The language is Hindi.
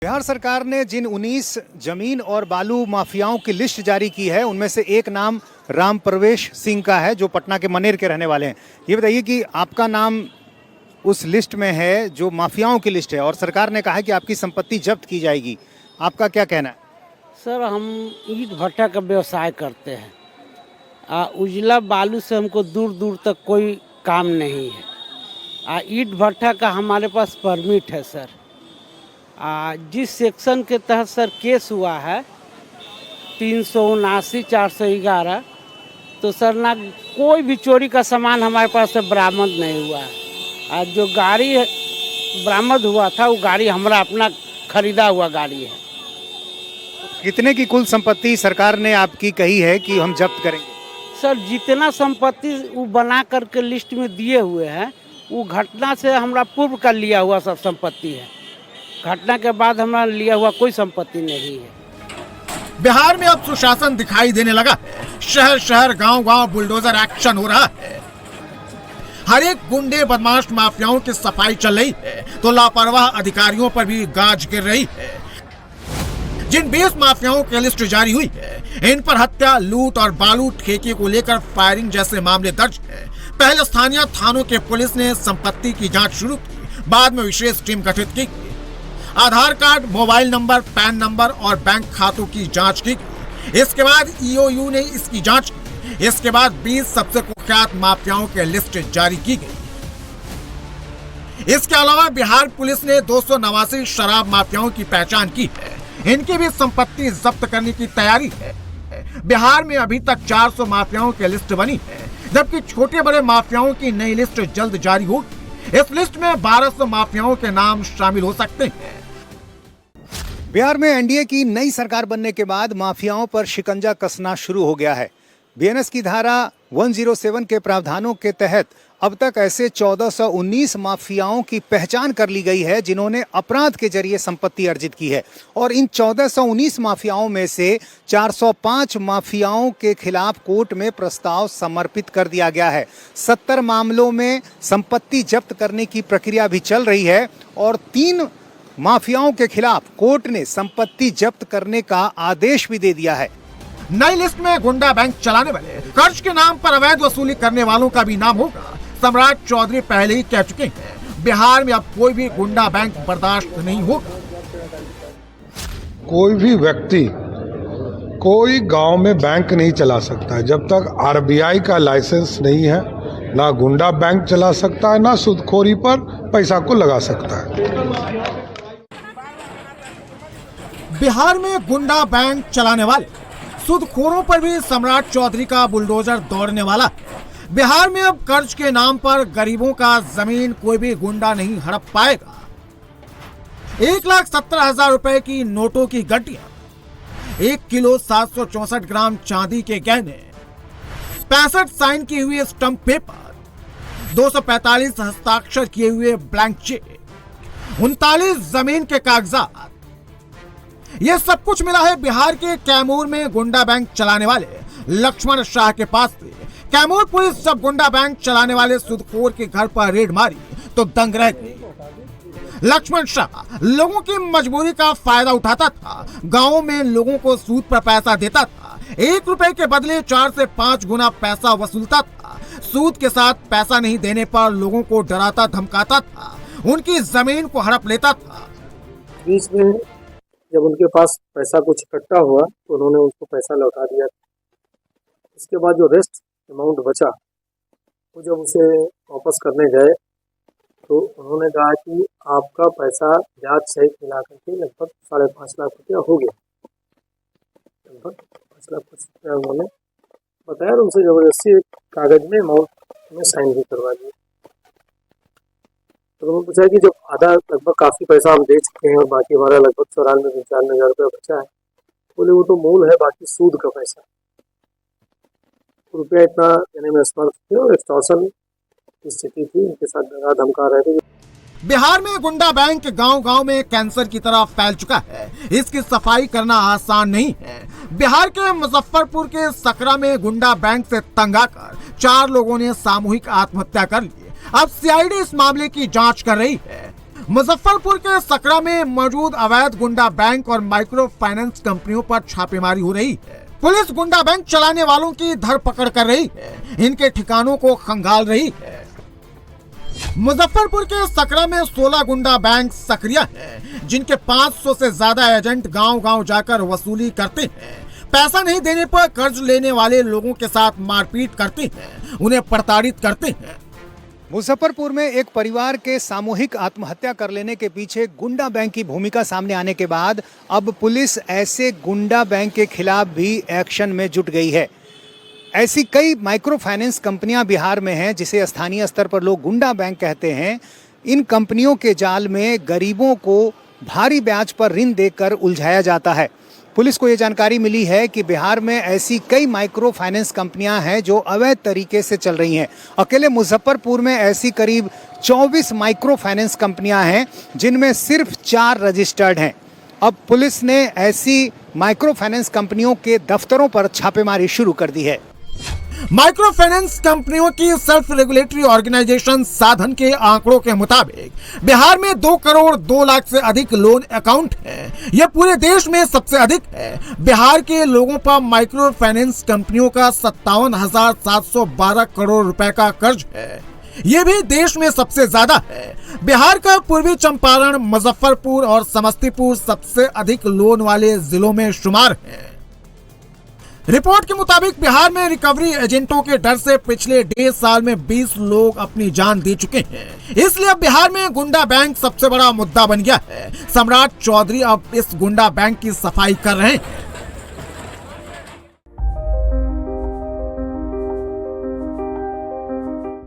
बिहार सरकार ने जिन 19 जमीन और बालू माफियाओं की लिस्ट जारी की है, उनमें से एक नाम राम प्रवेश सिंह का है, जो पटना के मनेर के रहने वाले हैं। ये बताइए कि आपका नाम उस लिस्ट में है जो माफियाओं की लिस्ट है, और सरकार ने कहा है कि आपकी संपत्ति जब्त की जाएगी। आपका क्या कहना है? सर, हम ईंट भट्टा का व्यवसाय करते हैं। उजला बालू से हमको दूर दूर तक कोई काम नहीं है। ईंट भट्टा का हमारे पास परमिट है सर। जिस सेक्शन के तहत सर केस हुआ है 379 411, तो सर ना कोई भी चोरी का सामान हमारे पास से बरामद नहीं हुआ है। जो गाड़ी बरामद हुआ था वो गाड़ी हमारा अपना खरीदा हुआ गाड़ी है। कितने की कुल संपत्ति सरकार ने आपकी कही है कि हम जब्त करेंगे? सर, जितना संपत्ति वो बना करके लिस्ट में दिए हुए हैं, वो घटना से हमारा पूर्व का लिया हुआ सब संपत्ति है। घटना के बाद हमारा लिया हुआ कोई संपत्ति नहीं है। बिहार में अब सुशासन दिखाई देने लगा है। शहर शहर गांव गांव बुलडोजर एक्शन हो रहा है। हर एक गुंडे बदमाश माफियाओं की सफाई चल रही है, तो लापरवाह अधिकारियों पर भी गाज गिर रही है। जिन 20 माफियाओं की लिस्ट जारी हुई है, इन पर हत्या, लूट और बालू ठेके को लेकर फायरिंग जैसे मामले दर्ज है। पहले स्थानीय थानों के पुलिस ने संपत्ति की जांच शुरू की, बाद में विशेष टीम गठित की। Aadhaar card, mobile number, PAN number और बैंक खातों की जांच की। इसके बाद ईओयू ने इसकी जांच की। इसके बाद 20 सबसे कुख्यात माफियाओं की लिस्ट जारी की गई। इसके अलावा बिहार पुलिस ने 289 शराब माफियाओं की पहचान की है। इनकी भी संपत्ति जब्त करने की तैयारी है। बिहार में अभी तक 400 माफियाओं की लिस्ट बनी है, जबकि छोटे बड़े माफियाओं की नई लिस्ट जल्द जारी होगी। इस लिस्ट में 1200 माफियाओं के नाम शामिल हो सकते हैं। बिहार में एनडीए की नई सरकार बनने के बाद माफियाओं पर शिकंजा कसना शुरू हो गया है। बीएनएस की धारा 107 के प्रावधानों के तहत अब तक ऐसे 1419 माफियाओं की पहचान कर ली गई है, जिन्होंने अपराध के जरिए संपत्ति अर्जित की है। और इन 1419 माफियाओं में से 405 माफियाओं के खिलाफ कोर्ट में प्रस्ताव समर्पित कर दिया गया है। 70 मामलों में संपत्ति जब्त करने की प्रक्रिया भी चल रही है, और 3 माफियाओं के खिलाफ कोर्ट ने संपत्ति जब्त करने का आदेश भी दे दिया है। नई लिस्ट में गुंडा बैंक चलाने वाले, कर्ज के नाम पर अवैध वसूली करने वालों का भी नाम होगा। सम्राट चौधरी पहले ही कह चुके हैं, बिहार में अब कोई भी गुंडा बैंक बर्दाश्त नहीं होगा। कोई भी व्यक्ति कोई गांव में बैंक नहीं चला सकता है जब तक आरबीआई का लाइसेंस नहीं है। ना गुंडा बैंक चला सकता है, ना सूदखोरी पर पैसा को लगा सकता है। बिहार में गुंडा बैंक चलाने वाले, सूदखोरों पर भी सम्राट चौधरी का बुलडोजर दौड़ने वाला है। बिहार में अब कर्ज के नाम पर गरीबों का जमीन कोई भी गुंडा नहीं हड़प पाएगा। 1,70,000 रुपए की नोटों की गड्डियां, 1 किलो 764 ग्राम चांदी के गहने, 65 साइन किए हुए स्टंप पेपर, 245 हस्ताक्षर किए हुए ब्लैंक चेक, 39 जमीन के कागजात, यह सब कुछ मिला है बिहार के कैमूर में गुंडा बैंक चलाने वाले लक्ष्मण शाह के पास से। कैमूर पुलिस जब गुंडा बैंक चलाने वाले सूदखोर के घर पर रेड मारी तो दंग रह गई। लक्ष्मण शाह लोगों की मजबूरी का फायदा उठाता था। गांवों में लोगों को सूद पर पैसा देता था। 1 रुपए के बदले 4 से 5 गुना पैसा वसूलता था। सूद के साथ पैसा नहीं देने पर लोगों को डराता धमकाता था। उनकी जमीन को हड़प लेता था। बीच में जब उनके पास पैसा कुछ इकट्ठा हुआ तो उन्होंने उसको पैसा लौटा दिया। इसके बाद जो रेस्ट अमाउंट बचा, वो जब उसे वापस करने गए तो उन्होंने कहा कि आपका पैसा ब्याज सहित मिला करके लगभग 5.5 लाख रुपया हो गया। लगभग 5 लाख रुपया उन्होंने बताया और उनसे जबरदस्ती एक कागज में अमाउंट में साइन भी करवा दिया। तो उन्होंने पूछा कि जब आधा लगभग काफ़ी पैसा हम दे चुके हैं और बाकी हमारा लगभग 94-95 हज़ार रुपया बचा है, बोले वो तो मूल है, बाकी सूद का पैसा। रुपया इतना देने में असमर्थ थे और एक्सटॉर्शन की स्थिति थी, इनके साथ डरा धमका रहे थे। बिहार में गुंडा बैंक गांव-गांव में कैंसर की तरह फैल चुका है। इसकी सफाई करना आसान नहीं है। बिहार के मुजफ्फरपुर के सकरा में गुंडा बैंक से तंग आकर 4 लोगों ने सामूहिक आत्महत्या कर ली। अब सीआईडी इस मामले की जांच कर रही है। मुजफ्फरपुर के सकरा में मौजूद अवैध गुंडा बैंक और माइक्रो फाइनेंस कंपनियों पर छापेमारी हो रही है। पुलिस गुंडा बैंक चलाने वालों की धरपकड़ कर रही है, इनके ठिकानों को खंगाल रही है। मुजफ्फरपुर के सकरा में 16 गुंडा बैंक सक्रिय हैं, जिनके 500 से ज्यादा एजेंट गांव-गांव जाकर वसूली करते हैं। पैसा नहीं देने पर कर्ज लेने वाले लोगों के साथ मारपीट करते हैं, उन्हें प्रताड़ित करते हैं। मुजफ्फरपुर में एक परिवार के सामूहिक आत्महत्या कर लेने के पीछे गुंडा बैंक की भूमिका सामने आने के बाद अब पुलिस ऐसे गुंडा बैंक के खिलाफ भी एक्शन में जुट गई है। ऐसी कई माइक्रो फाइनेंस कंपनियां बिहार में हैं, जिसे स्थानीय स्तर पर लोग गुंडा बैंक कहते हैं। इन कंपनियों के जाल में गरीबों को भारी ब्याज पर ऋण देकर उलझाया जाता है। पुलिस को ये जानकारी मिली है कि बिहार में ऐसी कई माइक्रो फाइनेंस कंपनियां हैं जो अवैध तरीके से चल रही हैं। अकेले मुजफ्फरपुर में ऐसी करीब 24 माइक्रो फाइनेंस कंपनियां हैं, जिनमें सिर्फ 4 रजिस्टर्ड हैं। अब पुलिस ने ऐसी माइक्रो फाइनेंस कंपनियों के दफ्तरों पर छापेमारी शुरू कर दी है। माइक्रो फाइनेंस कंपनियों की सेल्फ रेगुलेटरी ऑर्गेनाइजेशन साधन के आंकड़ों के मुताबिक बिहार में 2 करोड़ 2 लाख से अधिक लोन अकाउंट हैं। यह पूरे देश में सबसे अधिक है। बिहार के लोगों पर माइक्रो फाइनेंस कंपनियों का 57,712 करोड़ रुपए का कर्ज है। ये भी देश में सबसे ज्यादा है। बिहार का पूर्वी चंपारण, मुजफ्फरपुर और समस्तीपुर सबसे अधिक लोन वाले जिलों में शुमार हैं। रिपोर्ट के मुताबिक बिहार में रिकवरी एजेंटों के डर से पिछले 1.5 साल में 20 लोग अपनी जान दे चुके हैं। इसलिए अब बिहार में गुंडा बैंक सबसे बड़ा मुद्दा बन गया है। सम्राट चौधरी अब इस गुंडा बैंक की सफाई कर रहे हैं।